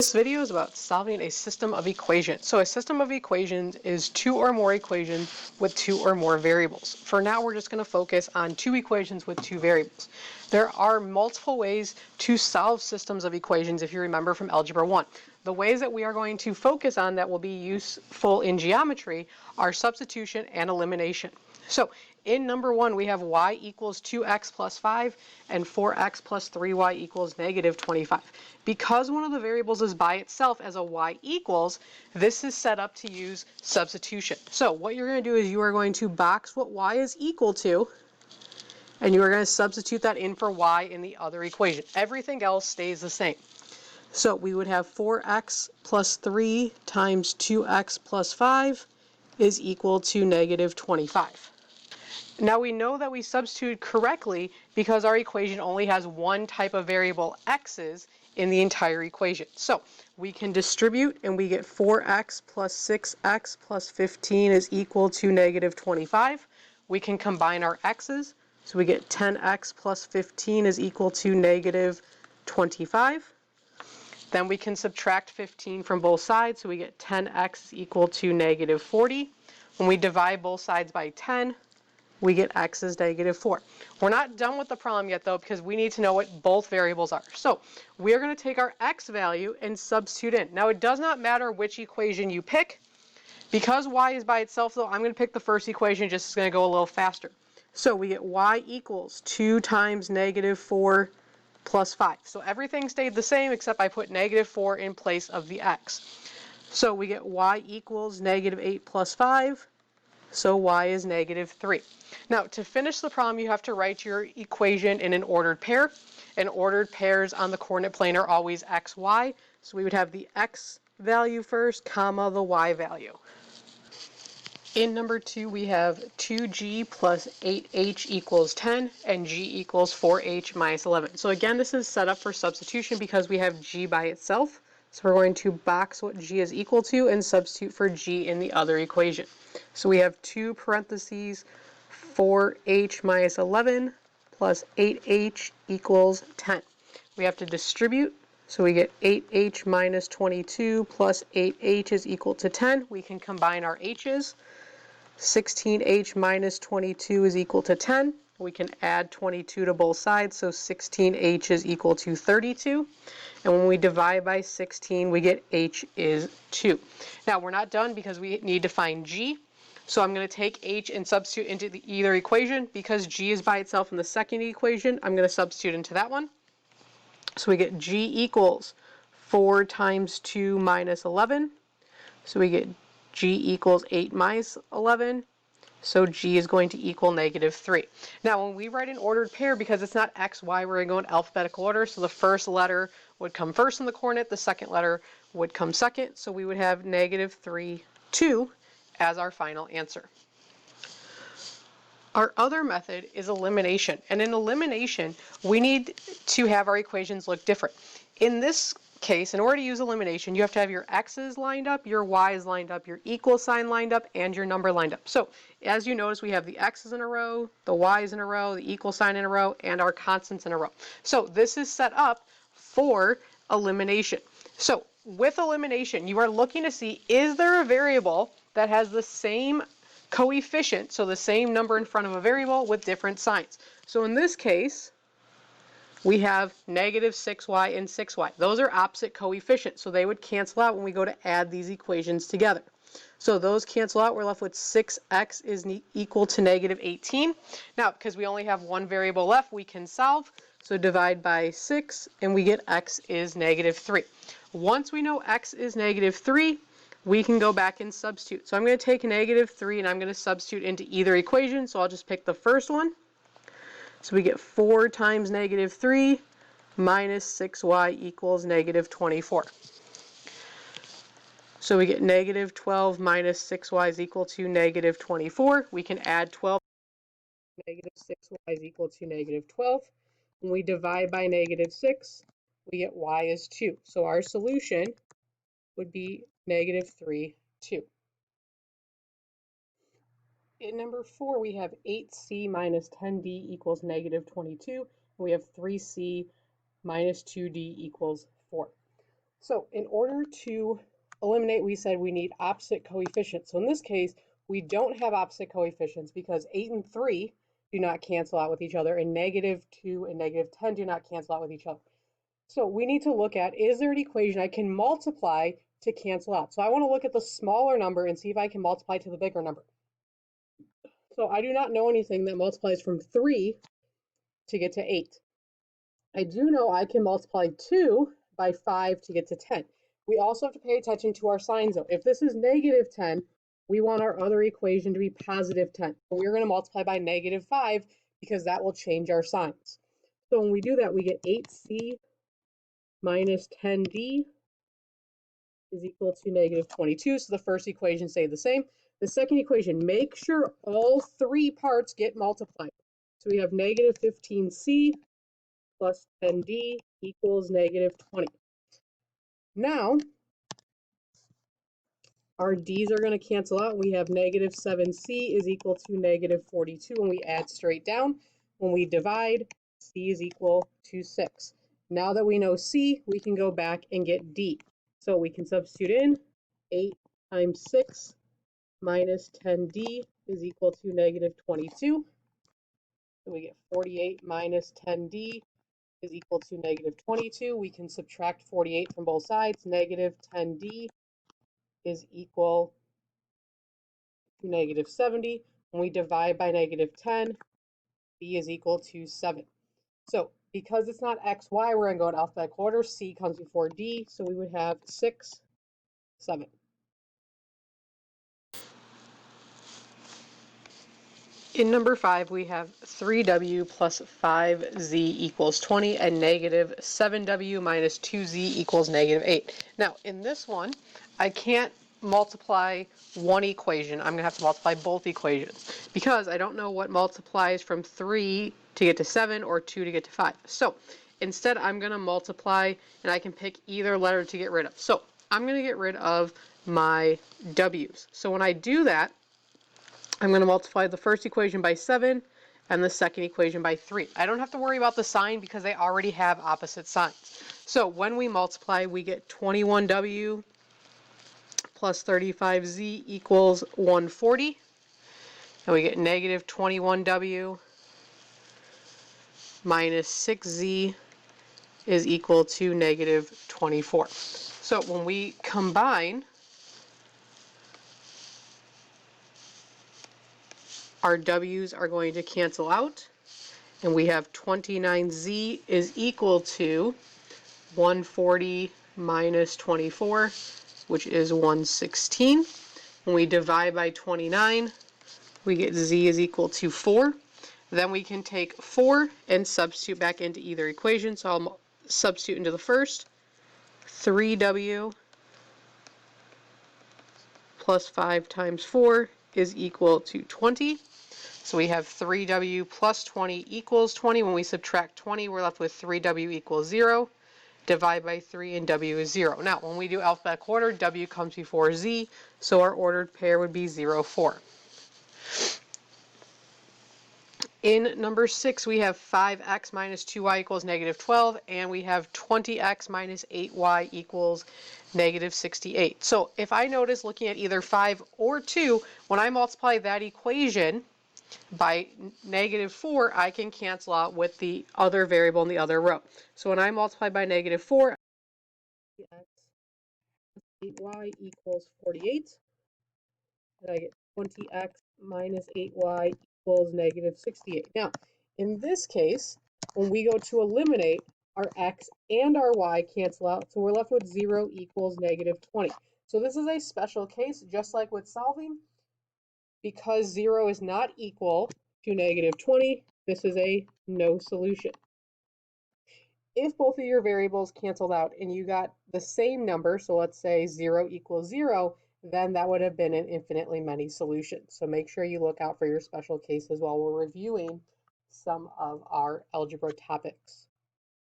This video is about solving a system of equations. So a system of equations is two or more equations with two or more variables. For now, we're just going to focus on two equations with two variables. There are multiple ways to solve systems of equations if you remember from Algebra 1. The ways that we are going to focus on that will be useful in geometry are substitution and elimination. So in number 1, we have y equals 2x plus 5 and 4x plus 3y equals negative 25. Because one of the variables is by itself as a y equals, this is set up to use substitution. So what you're going to do is you are going to box what y is equal to, and you are going to substitute that in for y in the other equation. Everything else stays the same. So we would have 4x plus 3 times 2x plus 5 is equal to negative 25. Now we know that we substituted correctly because our equation only has one type of variable, x's, in the entire equation. So we can distribute and we get 4x plus 6x plus 15 is equal to negative 25. We can combine our x's, so we get 10x plus 15 is equal to negative 25. Then we can subtract 15 from both sides, so we get 10x is equal to negative 40. When we divide both sides by 10, we get x is negative 4. We're not done with the problem yet, though, because we need to know what both variables are. So we're going to take our x value and substitute in. Now, it does not matter which equation you pick. Because y is by itself, though, I'm going to pick the first equation, just it's going to go a little faster. So we get y equals 2 times negative 4 plus 5. So everything stayed the same except I put negative 4 in place of the x. So we get y equals negative 8 plus 5. So y is negative 3. Now, to finish the problem, you have to write your equation in an ordered pair. And ordered pairs on the coordinate plane are always x, y. So we would have the x value first, comma, the y value. In number 2, we have 2g plus 8h equals 10, and g equals 4h minus 11. So again, this is set up for substitution because we have g by itself. So we're going to box what g is equal to and substitute for g in the other equation. So we have 2 parentheses 4h minus 11 plus 8h equals 10. We have to distribute, so we get 8h minus 22 plus 8h is equal to 10. We can combine our h's. 16h minus 22 is equal to 10. We can add 22 to both sides, so 16h is equal to 32. And when we divide by 16, we get h is 2. Now, we're not done because we need to find g. So I'm going to take h and substitute into either equation. Because g is by itself in the second equation, I'm going to substitute into that one. So we get g equals 4 times 2 minus 11. So we get g equals 8 minus 11. So g is going to equal negative 3. Now, when we write an ordered pair, because it's not x, y, we're going to go in alphabetical order. So the first letter would come first in the coordinate, the second letter would come second. So we would have negative 3, 2 as our final answer. Our other method is elimination. And in elimination, we need to have our equations look different. In this case, in order to use elimination, you have to have your x's lined up, your y's lined up, your equal sign lined up, and your number lined up. So as you notice, we have the x's in a row, the y's in a row, the equal sign in a row, and our constants in a row. So this is set up for elimination. So with elimination, you are looking to see, is there a variable that has the same coefficient, so the same number in front of a variable with different signs? So in this case, we have negative 6y and 6y. Those are opposite coefficients, so they would cancel out when we go to add these equations together. So those cancel out. We're left with 6x is equal to negative 18. Now, because we only have one variable left, we can solve. So divide by 6, and we get x is negative 3. Once we know x is negative 3, we can go back and substitute. So I'm going to take negative 3, and I'm going to substitute into either equation. So I'll just pick the first one. So we get 4 times negative 3 minus 6y equals negative 24. So we get negative 12 minus 6y is equal to negative 24. We can add 12. Negative 6y is equal to negative 12. When we divide by negative 6, we get y is 2. So our solution would be negative 3, 2. In number 4, we have 8c minus 10d equals negative 22. And we have 3c minus 2d equals 4. So in order to eliminate, we said we need opposite coefficients. So in this case, we don't have opposite coefficients because 8 and 3 do not cancel out with each other, and -2 and -10 do not cancel out with each other. So we need to look at, is there an equation I can multiply to cancel out? So I want to look at the smaller number and see if I can multiply to the bigger number. So I do not know anything that multiplies from 3 to get to 8. I do know I can multiply 2 by 5 to get to 10. We also have to pay attention to our signs though. If this is -10, we want our other equation to be +10. We're going to multiply by -5 because that will change our signs. So when we do that, we get 8c minus 10d is equal to -22. So the first equation stayed the same. The second equation, make sure all three parts get multiplied. So we have -15c plus 10d equals -20. Now, our d's are going to cancel out. We have -7c is equal to -42, and we add straight down. When we divide, c is equal to 6. Now that we know c, we can go back and get d. So we can substitute in 8 times 6 minus 10d is equal to -22. So we get 48 minus 10d is equal to -22. We can subtract 48 from both sides. -10d is equal to -70. When we divide by -10, d is equal to 7. So because it's not x, y, we're going to go in alphabetical order. C comes before d, so we would have 6, 7. In number 5, we have 3w plus 5z equals 20 and -7w minus 2z equals -8. Now, in this one, I can't multiply one equation. I'm going to have to multiply both equations because I don't know what multiplies from 3 to get to 7 or 2 to get to 5. So instead, I'm going to multiply, and I can pick either letter to get rid of. So I'm going to get rid of my w's. So when I do that, I'm going to multiply the first equation by 7 and the second equation by 3. I don't have to worry about the sign because they already have opposite signs. So when we multiply, we get 21w plus 35z equals 140. And we get -21w minus 6z is equal to -24. So when we combine, our w's are going to cancel out, and we have 29z is equal to 140 minus 24, which is 116. When we divide by 29, we get z is equal to 4. Then we can take 4 and substitute back into either equation. So I'll substitute into the first. 3w plus 5 times 4 is equal to 20. So we have 3w plus 20 equals 20. When we subtract 20, we're left with 3w equals 0. Divide by 3, and w is 0. Now, when we do alphabetical order, w comes before z, so our ordered pair would be 0, 4. In number 6, we have 5x minus 2y equals -12, and we have 20x minus 8y equals -68. So if I notice looking at either 5 or 2, when I multiply that equation by -4, I can cancel out with the other variable in the other row. So when I multiply by -4, x 8y equals 48, and I get 20x minus 8y equals -68. Now, in this case, when we go to eliminate, our x and our y cancel out, so we're left with 0 equals -20. So this is a special case, just like with solving. Because 0 is not equal to -20, this is a no solution. If both of your variables canceled out and you got the same number, so let's say 0 equals 0, then that would have been an infinitely many solution. So make sure you look out for your special cases while we're reviewing some of our algebra topics.